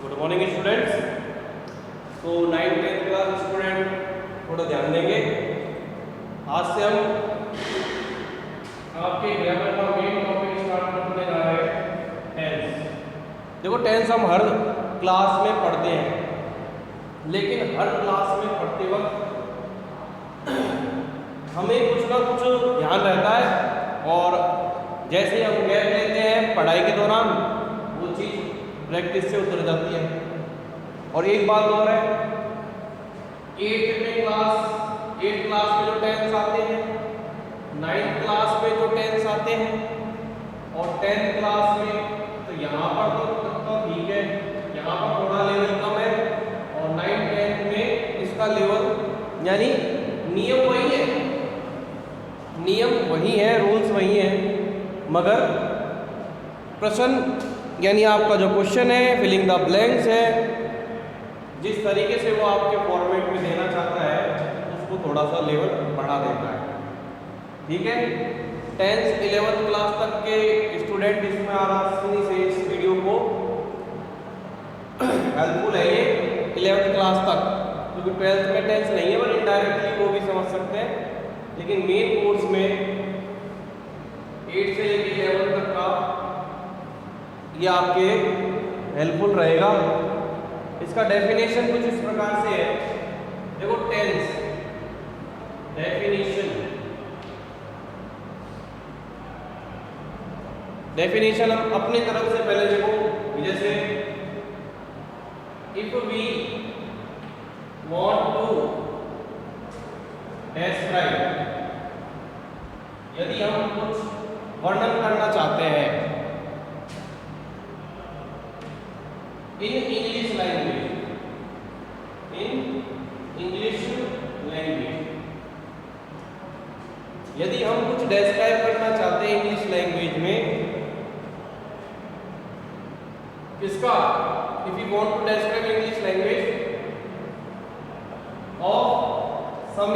Good morning students. तो 9th-10th class student थोड़ा ध्यान देंगे। आज से हम आपके ग्रामर का मेन टॉपिक स्टार्ट करने जा रहे हैं, टेंस। देखो, टेंस हम हर क्लास में पढ़ते हैं, लेकिन हर क्लास में पढ़ते वक्त हमें कुछ ना कुछ ध्यान रहता है, और जैसे हम गैप लेते हैं पढ़ाई के दौरान, वो चीज़ प्रैक्टिस से उतर जाती है। और एक बात और है, 8th क्लास में जो टेंस आते हैं, 9th क्लास में जो टेंस आते हैं, और 10th क्लास में, तो यहाँ पर तो ठीक है, यहाँ पर थोड़ा लेवल कम है, और 9th-10th में इसका लेवल यानी नियम वही है, रूल्स वही हैं, मगर प्रश्न यानी आपका जो क्वेश्चन है, फिलिंग द ब्लैंक्स है, जिस तरीके से वो आपके फॉर्मेट में देना चाहता है, उसको थोड़ा सा लेवल बढ़ा देता है। ठीक है, 10th 11th क्लास तक के स्टूडेंट इसमें आसानी से इस वीडियो को हेल्पफुल है ये 11th क्लास तक, क्योंकि 12th में टेंस नहीं है, पर इनडायरेक्टली वो भी समझ सकते हैं। लेकिन मेन कोर्स में 8 से लेकर 11 तक का ये आपके हेल्पफुल रहेगा। इसका डेफिनेशन कुछ इस प्रकार से है। देखो, टेंस डेफिनेशन हम अपनी तरफ से पहले देखो, जैसे if we want to describe, यदि हम कुछ वर्णन करना चाहते हैं इन इंग्लिश लैंग्वेज, यदि हम कुछ डिस्क्राइब करना चाहते हैं इंग्लिश लैंग्वेज में, किसका? If you want to describe English language of some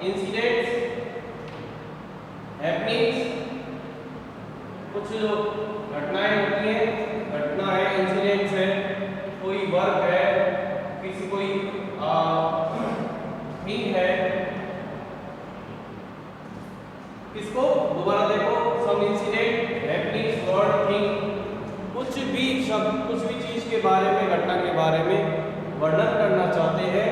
incidents happenings, कुछ जो घटनाएं होती हैं, घटना है, इंसिडेंट्स है, कोई वर्क है, किसी कोई थिंग है, किसको? दोबारा देखो, some incident, happenings, word, thing, कुछ भी शब्द, कुछ भी चीज के बारे में, घटना के बारे में वर्णन करना चाहते हैं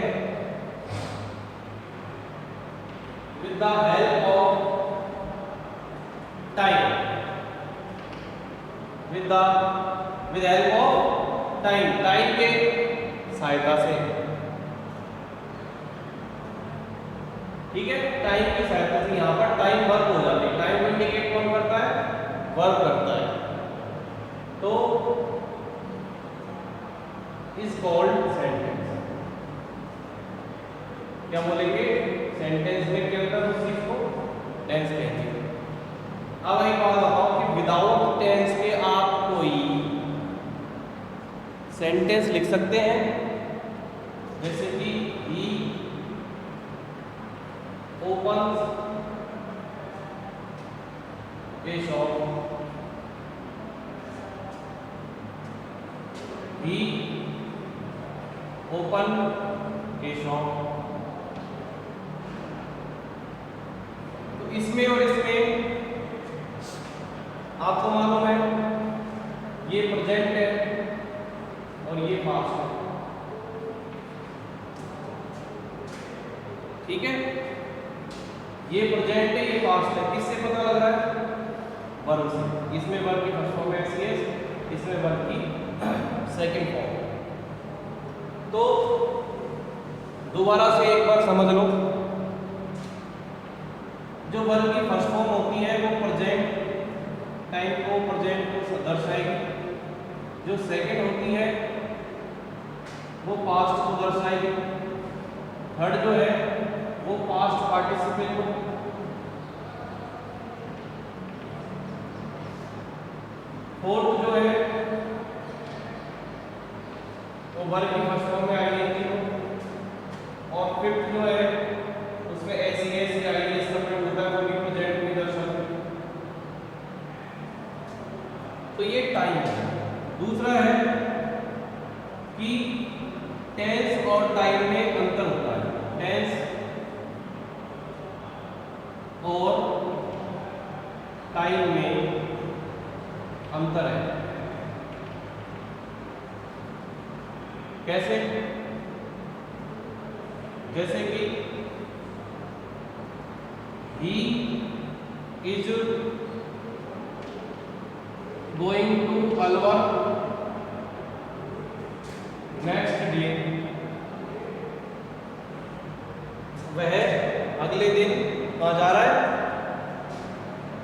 with the help of time, with help of time के सहायता से। ठीक है, टाइम की सहायता से। यहाँ पर टाइम वर्क हो जाती है। टाइम को इंडिकेट कौन करता है? वर्क करता है। तो इज कॉल्ड सेंटेंस। क्या बोलेंगे? सेंटेंस में क्या होता है? उस चीज को टेंस कहेंगे। अब एक बात बताओ कि विदाउट टेंस के आप कोई सेंटेंस लिख सकते हैं, जैसे कि ही opens a shop, he opened a shop। तो इसमें और इसमें आपको मालूम है, ये प्रेजेंट है और ये पास्ट है। ठीक है, ये प्रेजेंट है, ये पास्ट है। किससे पता लग रहा है? वर्ब से। इसमें वर्ब की फर्स्ट फॉर्म है एसईएस, इसमें वर्ब की सेकंड फॉर्म। तो दोबारा से एक बार समझ लो, जो वर्ब की फर्स्ट फॉर्म होती है वो प्रेजेंट टाइम को, प्रेजेंट को दर्शाएगी। जो सेकंड होती है वो पास्ट को दर्शाएगी। थर्ड जो है वो पास्ट पार्टिसिपल को, फोर्थ जो है वो वर्ब की फर्स्ट फॉर्म में आईएनजी को, और फिफ्थ जो है उसमें एसईएस या आईएस का प्रयोग होता है, वो भी प्रेजेंट में दर्शाता है। तो ये टाइम है। दूसरा है कि टेंस और टाइम में अंतर होता है। टेंस और टाइम में अंतर है। कैसे? जैसे कि he is going to Alwar next day। वह अगले दिन कहाँ जा रहा है?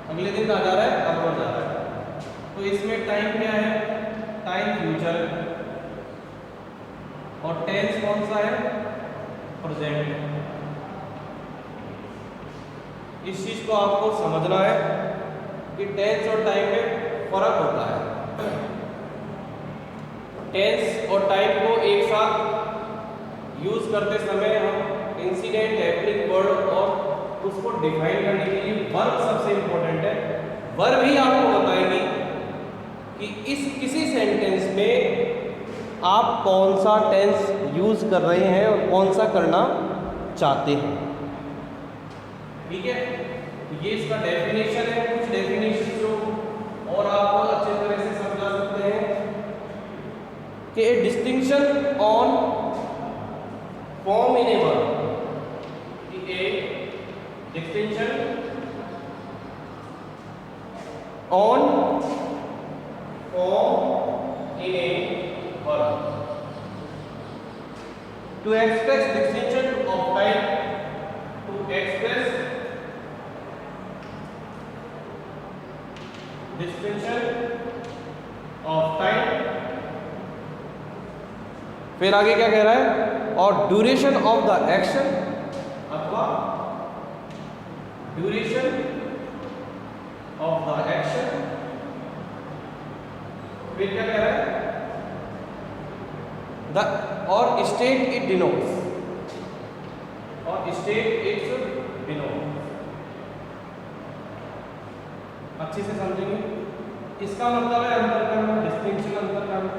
अगले दिन कहाँ जा रहा है? अलवर जा रहा है। तो इसमें टाइम क्या है? टाइम फ्यूचर, और टेंस कौन सा है? प्रेजेंट। इस चीज को आपको समझना है कि टेंस और टाइम में फर्क होता है। टेंस और टाइम को एक साथ यूज करते समय हम इंसिडेंट, हैपनिंग, वर्ड और उसको डिफाइन करने के लिए वर्ब सबसे इंपॉर्टेंट है। वर्ब ही आपको बताएगी कि इस किसी सेंटेंस में आप कौन सा टेंस यूज कर रहे हैं और कौन सा करना चाहते हैं। ठीक है, ये इसका डेफिनेशन है। कुछ डेफिनेशन जो और आपको अच्छे तरह से समझा सकते हैं कि a distinction on form in a verb, कि a distinction on form in a verb to express distinction of type, to express distinction of type। फिर आगे क्या कह रहा है? और ड्यूरेशन ऑफ द एक्शन अथवा ड्यूरेशन ऑफ द एक्शन। फिर क्या कह रहा है? द और स्टेट इट डिनोट्स, और स्टेट इट्स डिनोट्स। अच्छे से समझेंगे। इसका मतलब है अंतर करना, डिस्टिंक्शन अंतर करना,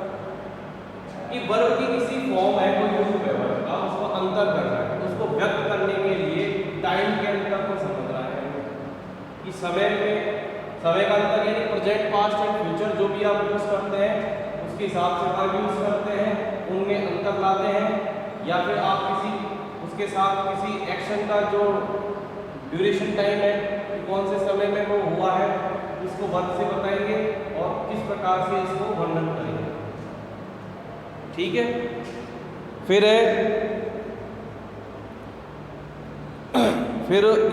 कि वर्ब की किसी फॉर्म है, कोई रूप है वर्ब का, उसको अंतर करना है, उसको व्यक्त करने के लिए टाइम के अंतर को समझना है कि समय में, समय का अंतर यानी प्रेजेंट, पास्ट एंड फ्यूचर जो भी आप यूज करते हैं उसके हिसाब से वर्ब यूज करते हैं, उनमें अंतर लाते हैं। या फिर आप किसी उसके साथ किसी एक्शन का जो ड्यूरेशन टाइम है, कौन से समय में वो हुआ है, उसको वर्ब से बताएंगे और किस प्रकार से इसको वर्णन करेंगे। ठीक है, फिर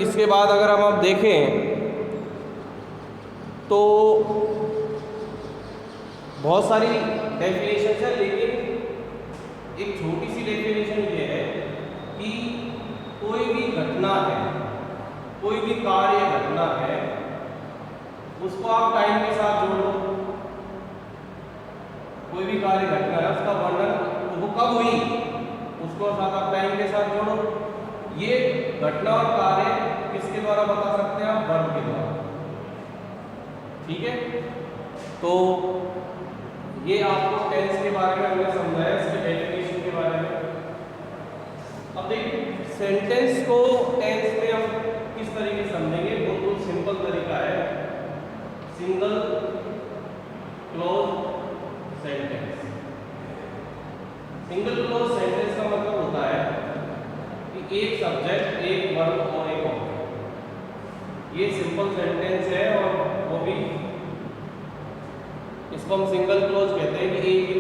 इसके बाद अगर हम आप देखें तो बहुत सारी डेफिनेशन है, लेकिन एक छोटी सी डेफिनेशन ये है कि कोई भी घटना है, कोई भी कार्य घटना है, उसको आप टाइम के साथ जोड़ लो। कोई भी कार्य घटना है, उसका वर्णन वो कब हुई, उसको साथ आप टाइम के साथ जोड़ो। ये घटना और कार्य किसके द्वारा बता सकते हैं आप? वर्ब के द्वारा। ठीक है, तो ये आपको टेंस के बारे में हमने समझाया, इसके डेफिनेशन के बारे में। अब देखिए सेंटेंस को टेंस में हम किस तरीके से समझेंगे। बहुत सिंपल तरीका है, single clause sentence. Single clause sentence का मतलब होता है कि एक सब्जेक्ट, एक वर्ब और एक ऑब्जेक्ट। ये सिंपल सेंटेंस है और वो भी इसको हम सिंगल क्लोज कहते हैं। कि एक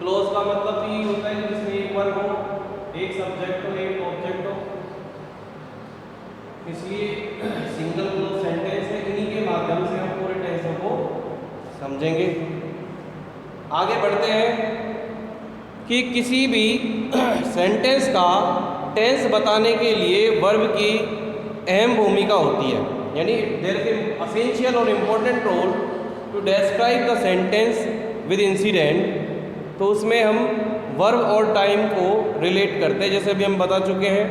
क्लोज का मतलब ये होता है कि जिसमें एक वर्ब हो, एक सब्जेक्ट हो, एक ऑब्जेक्ट हो, इसलिए सिंगल क्लोज सेंटेंस है। इन्हीं के माध्यम से हम पूरे टेंसों को समझेंगे। आगे बढ़ते हैं कि किसी भी सेंटेंस का टेंस बताने के लिए वर्ब की अहम भूमिका होती है, यानी there is an essential or important role to describe the sentence with incident. तो उसमें हम वर्ब और टाइम को रिलेट करते हैं, जैसे अभी हम बता चुके हैं।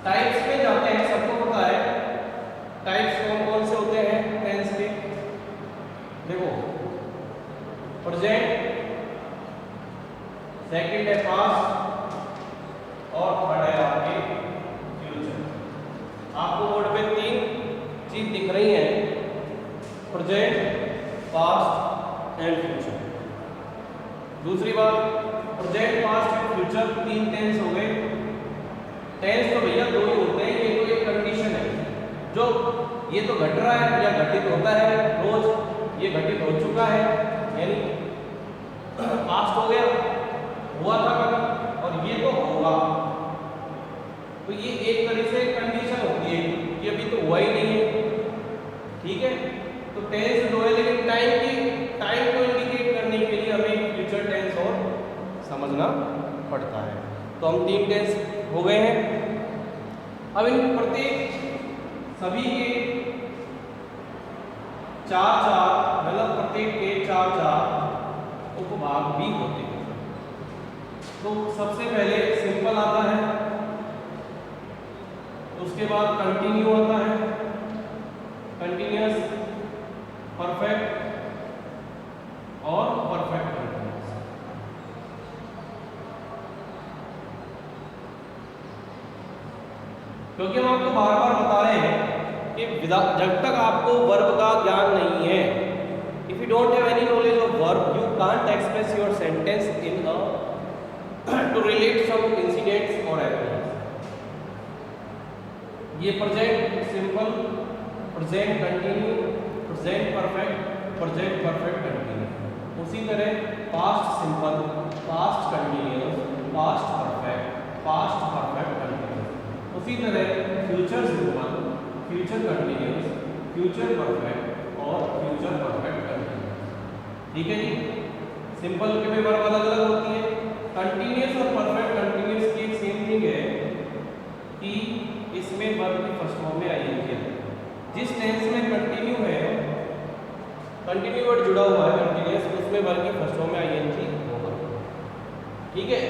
टाइप्स में जाते हैं, सबको पता है टाइप्स कौन कौन से होते हैं टेंस के। Present, past and future. दूसरी बात, present, past and future 3 tense हो गए। टेंस तो भैया 2 ही होते हैं, ये तो एक कंडीशन है जो ये तो घट रहा है या घटित होता है रोज, ये घटित हो चुका है यानी पास्ट हो गया, हुआ था कभी, और ये तो होगा। तो ये एक तरह से कंडीशन होती है कि अभी तो हुआ ही नहीं है, ठीक है। तो टेंस 2 है, लेकिन टाइम को इंडिकेट करने के लिए हमें फ्यूचर टेंस और समझना पड़ता है। तो हम 3 टेंस हो गए हैं। अब इन प्रत्येक सभी के 4 मतलब प्रत्येक के 4 उपभाग भी होते हैं। तो सबसे पहले सिंपल आता है, उसके बाद कंटिन्यू आता है, कंटिन्यूअस, परफेक्ट और परफेक्ट कंटिन्यूअस। क्योंकि हम आपको बार बार बता रहे हैं कि जब तक आपको वर्ब का ज्ञान नहीं है, if you don't have any knowledge of verb, you can't express your sentence in to relate some incidents और एक्शंस। ये present simple, present continue, present perfect, present perfect continue. उसी तरह past simple, past continuous, past perfect, past perfect continuous. उसी तरह future simple, future continuous, future perfect और future perfect continuous. ठीक है जी। Simple के भी वर्ब अलग अलग होती है। कंटिन्यूअस और परफेक्ट कंटिन्यूअस की एक सेम थिंग है कि इसमें वर्ब की फर्स्ट फॉर्म में आईएनजी है। जिस टेंस में कंटिन्यू है, कंटिन्यू वर्ड जुड़ा हुआ है कंटिन्यूअस, उसमें वर्ब की फर्स्ट फॉर्म में आईएनजी होगा। ठीक है।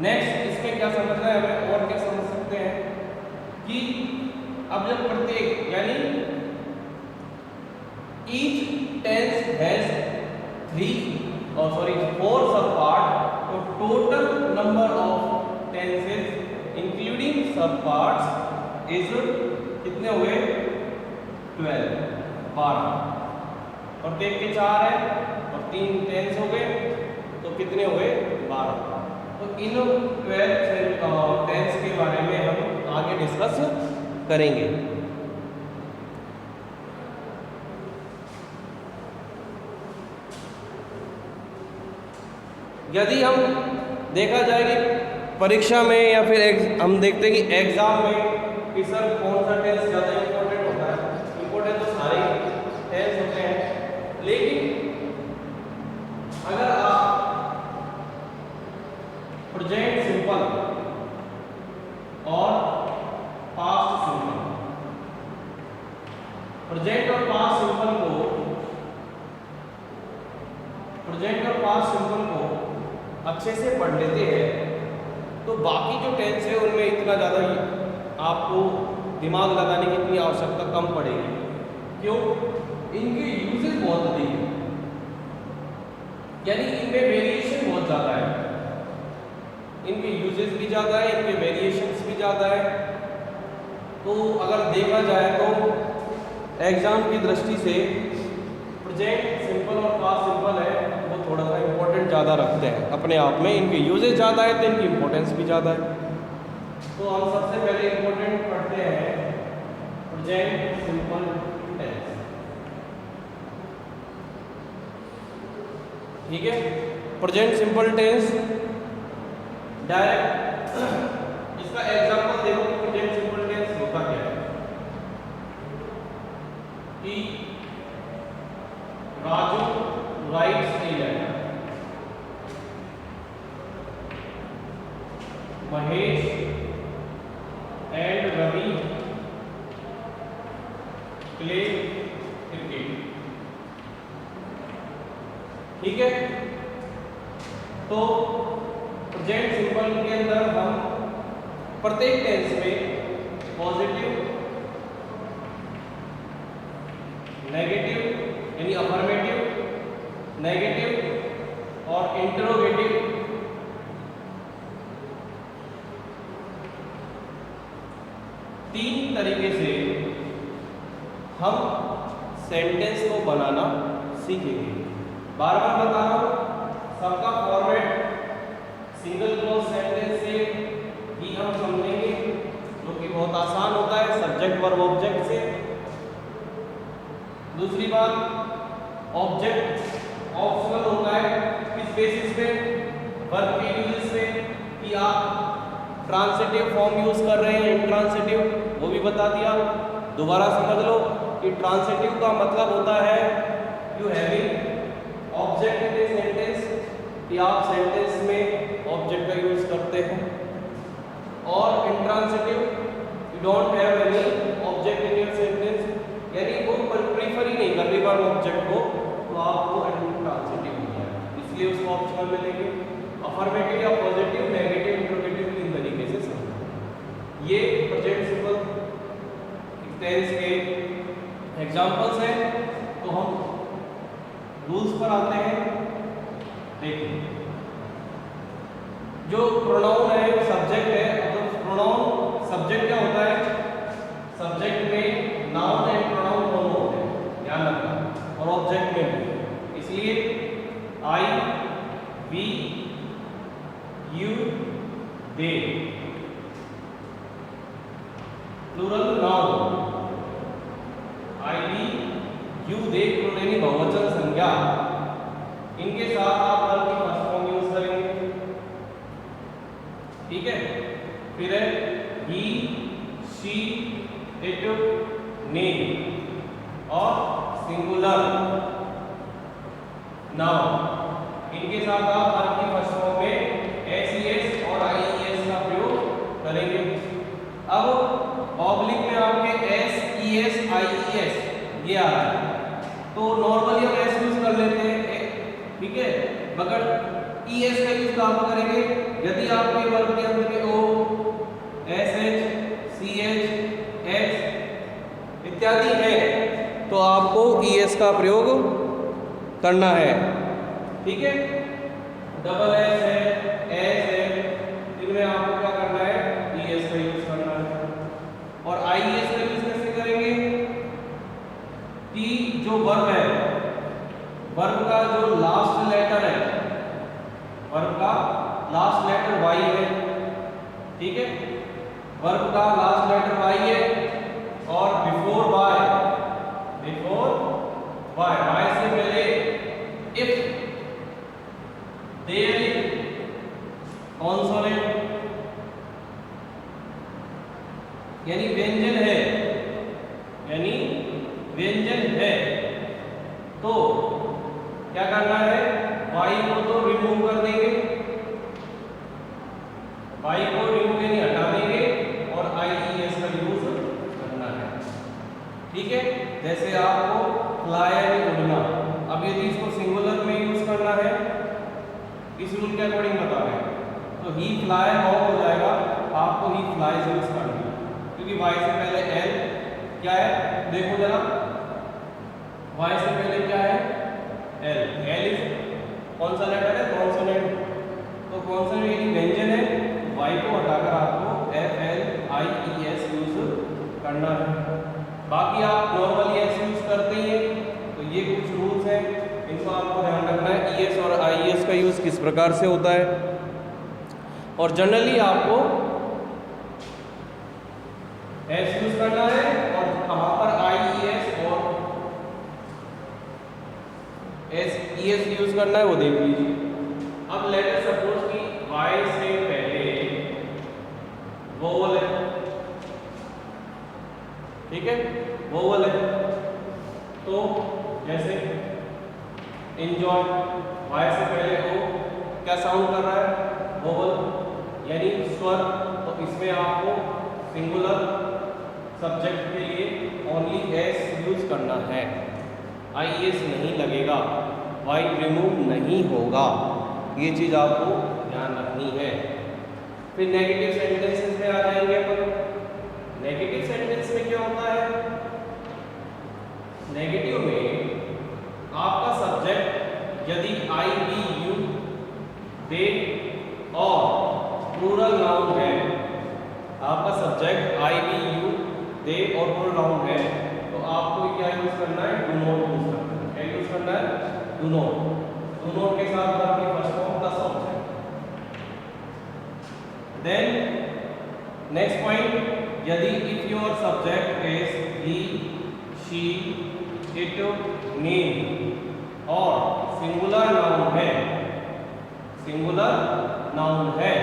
नेक्स्ट इसमें क्या समझना है हमें, और क्या समझ सकते हैं कि अब जब प्रत्येक यानी each tense has 4 sub part, तो total number of tenses including sub parts is कितने हुए? 12, 12। प्रत्येक के 4 है और 3 टेंस हो गए, तो कितने हुए? 12। तो इन 12 टेंस के बारे में हम आगे डिस्कस करेंगे। यदि हम देखा जाए कि परीक्षा में या फिर हम देखते हैं कि एग्जाम में कि सर कौन सा टेंस ज़्यादा इम्पोर्टेंट होता है। इम्पोर्टेंट तो सारे टेंस होते हैं, लेकिन अगर आप प्रेजेंट सिंपल और पास्ट सिंपल, प्रेजेंट और पास्ट सिंपल को अच्छे से पढ़ लेते हैं, तो बाकी जो टेंस है उनमें इतना ज़्यादा आपको दिमाग लगाने की इतनी आवश्यकता कम पड़ेगी। क्यों? इनके यूजेस बहुत अधिक है, यानी इनमें वेरिएशन बहुत ज़्यादा है। इनके यूजेस भी ज़्यादा है, इनके वेरिएशंस भी ज़्यादा है। तो अगर देखा जाए तो एग्ज़ाम की दृष्टि से प्रेजेंट सिंपल और पास्ट सिंपल है वो थोड़ा सा इम्पोर्टेंट ज़्यादा रखते हैं अपने आप में। इनके यूजेस ज़्यादा है तो इनकी इम्पोर्टेंस भी ज़्यादा है। तो हम सबसे पहले इम्पोर्टेंट पढ़ते हैं प्रेजेंट सिंपल टेंस। ठीक है। प्रेजेंट सिंपल टेंस डायरेक्ट इसका एग्जांपल देखो कि प्रेजेंट सिंपल टेंस होता क्या है। कि Raju writes a letter, Mahesh and Ravi play cricket. ठीक है। तो प्रेजेंट सिंपल के अंदर हम प्रत्येक टेंस में पॉजिटिव, नेगेटिव यानी अफर्मेटिव, नेगेटिव और इंटरोगेटिव तीन तरीके से हम सेंटेंस को बनाना सीखेंगे। बार बार बता रहा हूँ, सबका फॉर्मेट सिंगल क्लोज सेंटेंस से ही हम समझेंगे, जो कि बहुत आसान होता है सब्जेक्ट वर्ब ऑब्जेक्ट से। दूसरी बात, ऑब्जेक्ट ऑप्शनल होता है, किस बेसिस पे, वर्ब के यूजेस पे, कि आप ट्रांसिटिव फॉर्म यूज कर रहे हैं, इंट्रांसिटिव, वो भी बता दिया। दोबारा समझ लो कि ट्रांसिटिव का मतलब होता है you having object in a sentence, कि आप सेंटेंस में ऑब्जेक्ट का यूज करते हैं। और intransitive, you don't have any object in your sentence, यानी वो प्रीफर ही नहीं कर रही वर्ब ऑब्जेक्ट को, तो आपको इंट्रांसिटिव नहीं है, इसलिए उसको ऑप्शनल में लेंगे। अफर्मेटिव या पॉजिटिव, नेगेटिव, इंट्रोगेटिव, तीन तरीके से समझो। ये प्रेजेंट सिंपल टेंस के एग्जांपल्स हैं। तो हम रूल्स पर आते हैं। देखिए, जो प्रोनाउन है, सब्जेक्ट है, तो प्रोनाउन सब्जेक्ट क्या होता है, सब्जेक्ट में नाउन एंड प्रोनाउन दोनों होते हैं, ध्यान रखना, और ऑब्जेक्ट में भी। इसलिए I, we, you, they, plural noun, I, we, you, they plural यानी बहुवचन संज्ञा, इनके साथ आप वर्ब की फर्स्ट फॉर्म यूज करेंगे। ठीक है, फिर है ही, शी, इट, ने, और सिंगुलर नाउन, इनके साथ आप वर्ब की फर्स्ट फॉर्म में एस और आईईएस का प्रयोग करेंगे। अब ऑब्लिक में आपके एस, ईएस, आईईएस ये आ रहा है, तो नॉर्मली हम एस यूज कर लेते हैं, ठीक है, मगर ईएस का यूज कहाँ करेंगे, यदि आपके वर्ब के अंदर में O, S H, C H, H इत्यादि है, तो आपको ईएस का प्रयोग करना है। ठीक है, डबल एस है, एस है, इनमें आपको क्या करना है, ईएस का यूज करना है। और आईएस का यूज कैसे करेंगे, कि जो वर्ब है, वर्ब का जो लास्ट लेटर है, वर्ब का लास्ट लेटर वाई है, ठीक है, वर्ब का लास्ट लेटर वाई है, और बिफोर वाई, वाई से पहले इफ देयर इज कॉन्सोनेंट यानी व्यंजन है, यानी व्यंजन है, तो क्या करना है, वाई को तो रिमूव कर देंगे, वाई को रिमूव यानी हटा देंगे, और आईईएस का यूज करना है। ठीक है, जैसे आपको फ्लाई यानी उड़ना, अब यदि इसको सिंगुलर में यूज करना है, इस रूल के अकॉर्डिंग बता रहे हैं, तो ही फ्लाई हाउ हो जाएगा, आपको ही फ्लाइज यूज करना है, क्योंकि वाई से पहले एल क्या है, देखो जरा, वाई से पहले क्या है, एल, एल इज कौन सा लेटर है, कॉन्सोनेंट, तो कॉन्सोनेंट यानी व्यंजन है, वाई को हटाकर आपको F L I E S use करना है। बाकी आप नॉर्मली एस यूज करते ही हैं, तो ये कुछ रूल्स हैं, इनको आपको ध्यान रखना है, ईएस और आईईएस का यूज किस प्रकार से होता है, और जनरली आपको एस यूज करना है, और कहाँ पर आईईएस और एस ईएस यूज करना है वो देख लीजिए। अब लेट अस सपोज कि वाई से पहले वोवल है, ठीक है, वोवल है, तो जैसे एंजॉय, वाई से पहले ओ क्या साउंड कर रहा है, वोवल यानी स्वर, तो इसमें आपको सिंगुलर सब्जेक्ट के लिए ओनली एस यूज करना है, आईएस नहीं लगेगा, वाई रिमूव नहीं होगा, ये चीज आपको ध्यान रखनी है। फिर नेगेटिव सेंटेंसेस में आ जाएंगे अपन। नेगेटिव सेंटेंस में क्या होता है, नेगेटिव में आपका सब्जेक्ट यदि आई, बी, यू, दे और प्लूरल नाउन है, आपका subject I, we, you they और प्रोनाउन है तो आपको क्या यूज करना है, डू नॉट यूज करना है। क्या यूज करना है, डू नॉट। डू नॉट के साथ वर्ब की first form plus object. Then next point, यदि if your subject is he, she, it, name और सिंगुलर नाउन है, सिंगुलर नाउन है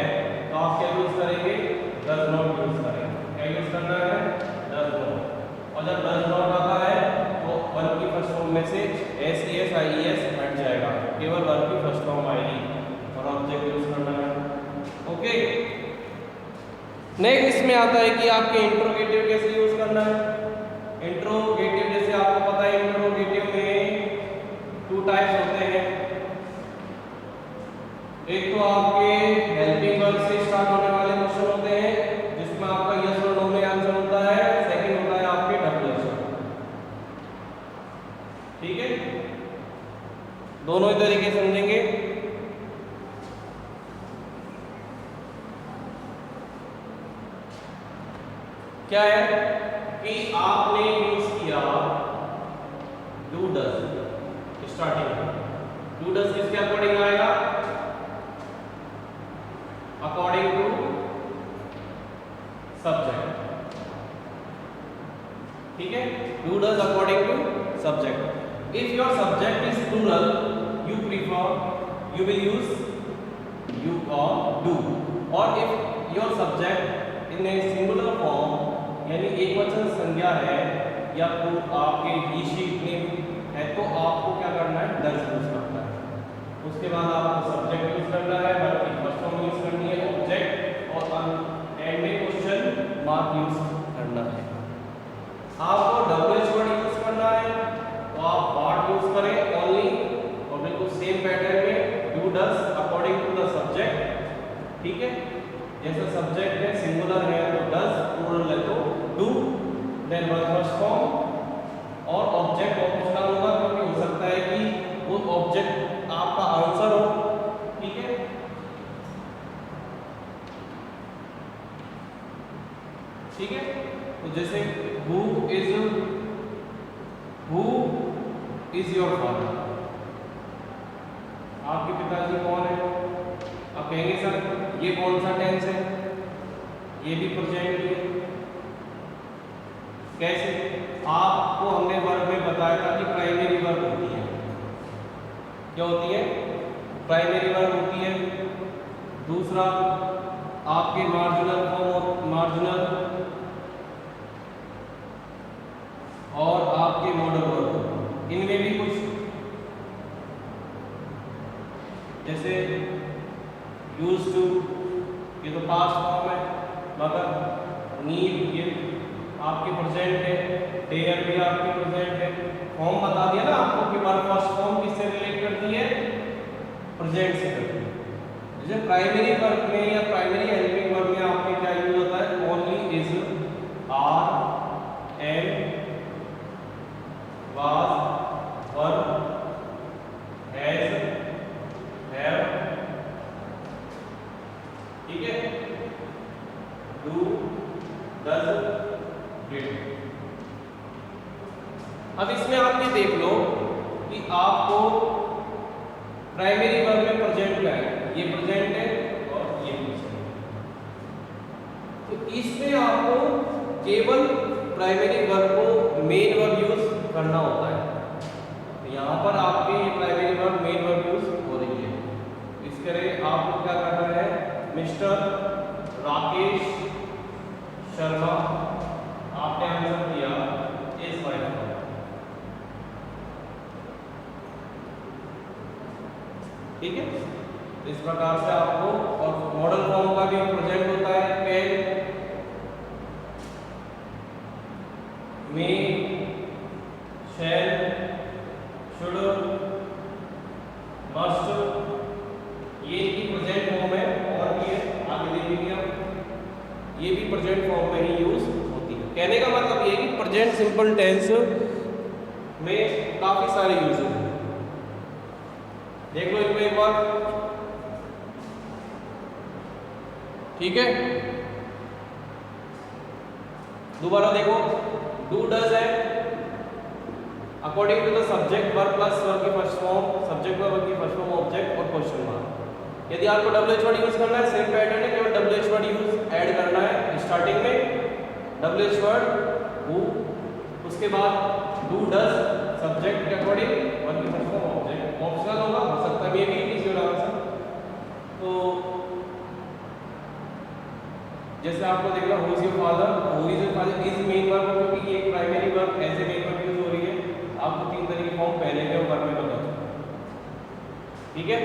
तो आप क्या यूज करेंगे, डज नॉट यूज करेंगे। क्या यूज करना है, डज नॉट। और जब डज नॉट आता है तो वर्ब की फर्स्ट फॉर्म में से S E S I E S हट जाएगा, केवल वर्ब की फर्स्ट फॉर्म आएगी और ऑब्जेक्ट यूज करना है। ओके, नेक्स्ट इसमें आता है कि आपके इंट्रोगेटिव कैसे यूज करना है। इंट्रोगेटिव जैसे आपको पता है इंट्रोगेटिव में टू टाइप्स होते हैं। एक तो आपके हेल्पिंग वर्ब से स्टार्ट होने वाले क्वेश्चन होते हैं जिसमें आपका यस और नो में आंसर होता है। सेकंड होता है आपके डबल क्वेश्चन। ठीक है, दोनों ही तरीके समझेंगे। क्या है कि आपने यूज किया डू डज स्टार्टिंग में। डू डज किसके अकॉर्डिंग आएगा, अकॉर्डिंग टू सब्जेक्ट। ठीक है, do does according to subject. If your subject is plural you prefer, you will use you और डू। और if your subject in a singular form यानी एक वचन संज्ञा है या तो आपके ही शी है तो आपको क्या करना है, डज यूज करना है। उसके बाद आपको सब्जेक्ट यूज करना है, वर्ब की फर्स्ट फॉर्म यूज करनी है, ऑब्जेक्ट और एंड में क्वेश्चन मार्क यूज करना है। आपको डब्ल्यूएच वर्ड यूज करना है तो आप व्हाट यूज करें ओनली और बिल्कुल सेम पैटर्न में do does according to the subject. ठीक है, जैसे सब्जेक्ट है सिंगुलर है तो डज, प्लूरल है तो do, then verb first form और ऑब्जेक्ट ऑप्शनल होगा क्योंकि हो सकता है कि वो ऑब्जेक्ट आपका आंसर हो। ठीक है, ठीक है, तो जैसे हु इज योर फादर, आपके पिताजी कौन है। आप कहेंगे सर ये कौन सा टेंस है, ये भी प्रेजेंट है। कैसे, आपको हमने वर्ब में बताया था कि प्राइमरी वर्ब होती है। क्या होती है, प्राइमरी वर्ब होती है। दूसरा आपके मार्जिनल फॉर्म, मार्जिनल और आपके मॉडल वर्ब, इनमें भी कुछ जैसे यूज टू, ये तो पास्ट फॉर्म है, मगर नीड ये आपके प्रेजेंट है, डेयर भी आपके प्रेजेंट है। फॉर्म बता दिया ना आपको कि वर्ब फर्स्ट फॉर्म किससे रिलेट करती है, प्रेजेंट से करती है। जैसे प्राइमरी वर्ब में या प्राइमरी हेल्पिंग वर्ब में आपके क्या यूज होता है, only, is, are, am, was, were, has, have. ठीक है, डू, डज, डिड। अब इसमें आप ये देख लो कि आपको प्राइमरी वर्ब में प्रेजेंट क्या है, ये प्रेजेंट है और ये प्रेजेंट। तो इसमें आपको केवल प्राइमरी वर्ब को मेन वर्ब यूज करना होता है। तो यहाँ पर आपकी primary verb main verb use हो रही है। इसके लिए आपको क्या करना है, मिस्टर राकेश शर्मा, आपने आंसर दिया इस फाइल पर। ठीक है, इस प्रकार से आपको, और मॉडल फॉर्म का भी प्रेजेंट होता है, can, may, shall, should, must, ये इनकी प्रेजेंट फॉर्म है। और ये आगे देखेंगे आप, ये भी प्रेजेंट फॉर्म में ही यूज होती है। कहने का मतलब ये कि प्रेजेंट सिंपल टेंस में काफी सारे यूज हैं। देख लो इनको एक बार। ठीक है, दोबारा देखो, डू डज है according to the subject verb plus verb की फर्स्ट फॉर्म, सब्जेक्ट वर्ब की फर्स्ट फॉर्म ऑब्जेक्ट और क्वेश्चन मार्क। यदि आपको WH वर्ड यूज करना है सेम पैटर्न है, केवल WH वर्ड यूज ऐड करना है स्टार्टिंग में, WH वर्ड हु, उसके बाद डू डज सब्जेक्ट के अकॉर्डिंग वर्ब की फर्स्ट फॉर्म ऑब्जेक्ट। ऑप्शनल होगा, हो सकता है may be is your answer. तो जैसे आपको देखना who is your father, who is your father is main verb, क्योंकि ये primary verb as a main verb use हो रही है। आपको तीन तरह की फॉर्म पहले के वर्ब में बता दूं, ठीक है।